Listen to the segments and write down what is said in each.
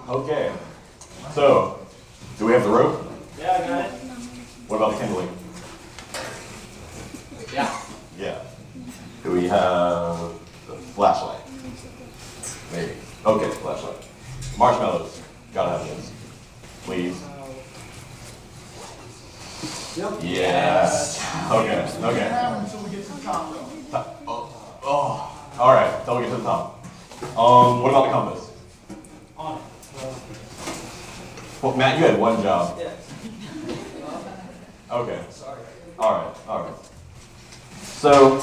Okay. So, do we have the rope? Yeah, I got it. What about the kindling? Yeah. Yeah. Do we have the flashlight? Maybe. Okay, flashlight. Marshmallows. Gotta have those. Please. Yep. Yes. Okay. Okay. Until we get to the top, though. Oh. All right. Till we get to the top. What about the compass? On it. Well, Matt, you had one job. Yeah. Okay. Sorry. All right. All right. So,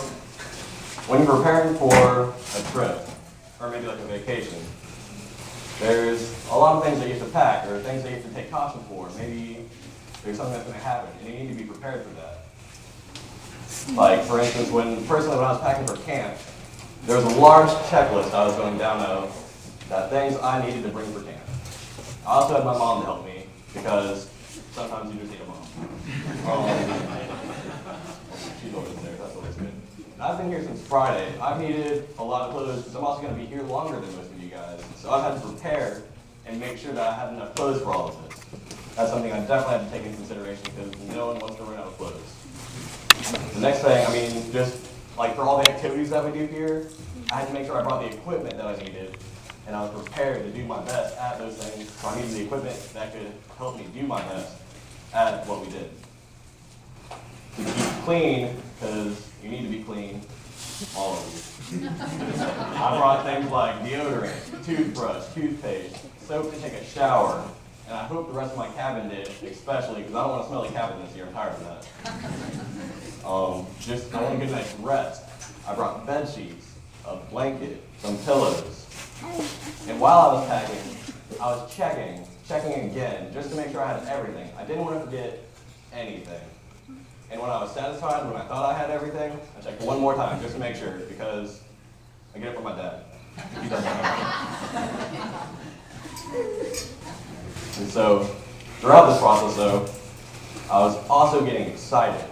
when you're preparing for a trip, or maybe like a vacation, there's a lot of things that you have to pack, or things that you have to take caution for. Maybe there's something that's going to happen, and you need to be prepared for that. Like, for instance, personally when I was packing for camp, there was a large checklist I was going down of that things I needed to bring for camp. I also had my mom to help me, because sometimes you just need a mom. She's always there, that's always good. And I've been here since Friday. I've needed a lot of clothes, because I'm also going to be here longer than most of you guys. So I've had to prepare and make sure that I have enough clothes for all of this. That's something I definitely have to take into consideration, because no one wants to run out of clothes. The next thing, I mean, just like for all the activities that we do here, I had to make sure I brought the equipment that I needed, and I was prepared to do my best at those things. So I needed the equipment that could help me do my best at what we did. To keep clean, because you need to be clean, all of you. I brought things like deodorant, toothbrush, toothpaste, soap to take a shower, and I hope the rest of my cabin did, especially because I don't want to smell like cabin this year. I'm tired of that. I want to get a nice rest. I brought bed sheets, a blanket, some pillows. And while I was packing, I was checking again, just to make sure I had everything. I didn't want to forget anything. And when I was satisfied, when I thought I had everything, I checked one more time just to make sure, because I get it from my dad. He doesn't know. And so, throughout this process though, I was also getting excited.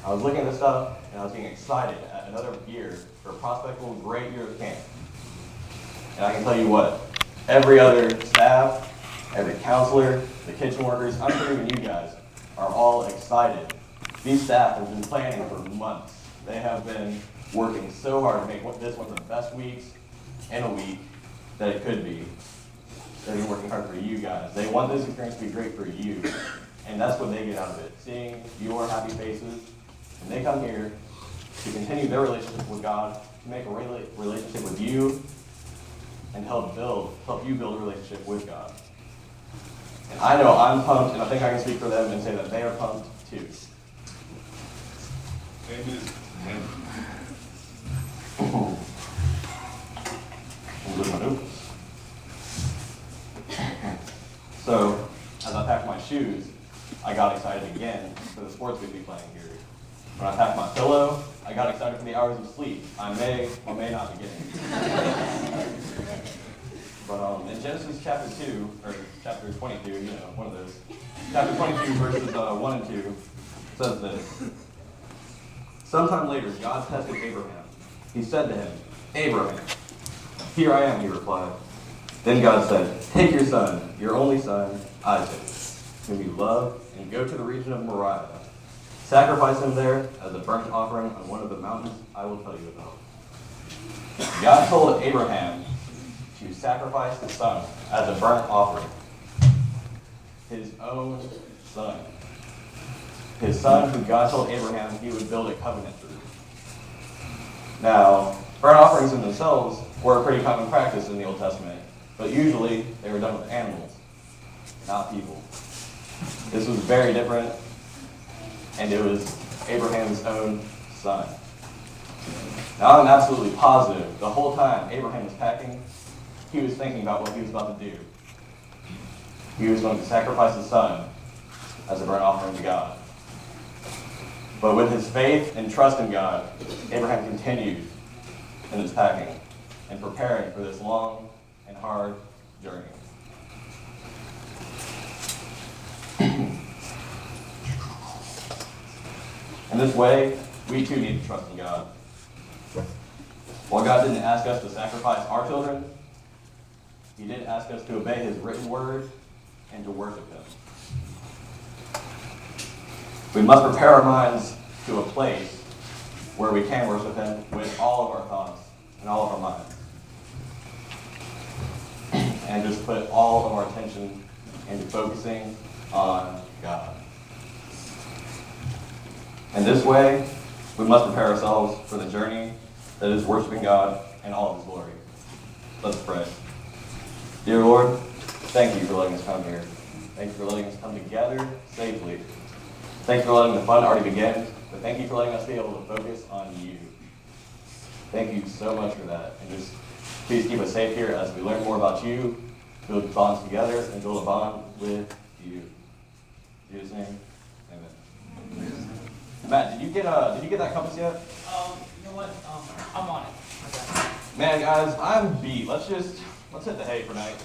I was looking at this stuff, and I was getting excited at another year for a prospectful, great year of camp. And I can tell you what, every other staff, every counselor, the kitchen workers, I'm sure even you guys, are all excited. These staff have been planning for months. They have been working so hard to make this one of the best weeks in a week that it could be. They've been working hard for you guys. They want this experience to be great for you. And that's what they get out of it, seeing your happy faces. And they come here to continue their relationship with God, to make a relationship with you, and help you build a relationship with God. And I know I'm pumped, and I think I can speak for them and say that they are pumped too. Amen. So, as I packed my shoes, I got excited again for the sports we'd be playing here. When I packed my pillow, I got excited for the hours of sleep I may or may not be getting. But in Genesis chapter 2, or chapter 22, one of those, chapter 22 verses 1 and 2 says this. Sometime later, God tested Abraham. He said to him, "Abraham." "Here I am," he replied. Then God said, "Take your son, your only son, Isaac, whom you love, and go to the region of Moriah. Sacrifice him there as a burnt offering on one of the mountains I will tell you about." God told Abraham to sacrifice his son as a burnt offering. His own son. His son who God told Abraham he would build a covenant through. Now, burnt offerings in themselves were a pretty common practice in the Old Testament, but usually they were done with animals, not people. This was very different, and it was Abraham's own son. Now I'm absolutely positive the whole time Abraham was packing, he was thinking about what he was about to do. He was going to sacrifice his son as a burnt offering to God. But with his faith and trust in God, Abraham continued in his packing and preparing for this long and hard journey. In this way, we too need to trust in God. While God didn't ask us to sacrifice our children, He did ask us to obey his written word and to worship him. We must prepare our minds to a place where we can worship him with all of our thoughts and all of our minds. And just put all of our attention into focusing on God. In this way, we must prepare ourselves for the journey that is worshiping God in all of his glory. Let's pray. Dear Lord, thank you for letting us come here. Thank you for letting us come together safely. Thank you for letting the fun already begin, but thank you for letting us be able to focus on you. Thank you so much for that. And just please keep us safe here as we learn more about you, build bonds together, and build a bond with you. In Jesus' name, amen. Matt, did you get that compass yet? You know what? I'm on it. Okay. Man, guys, I'm beat. Let's hit the hay for night.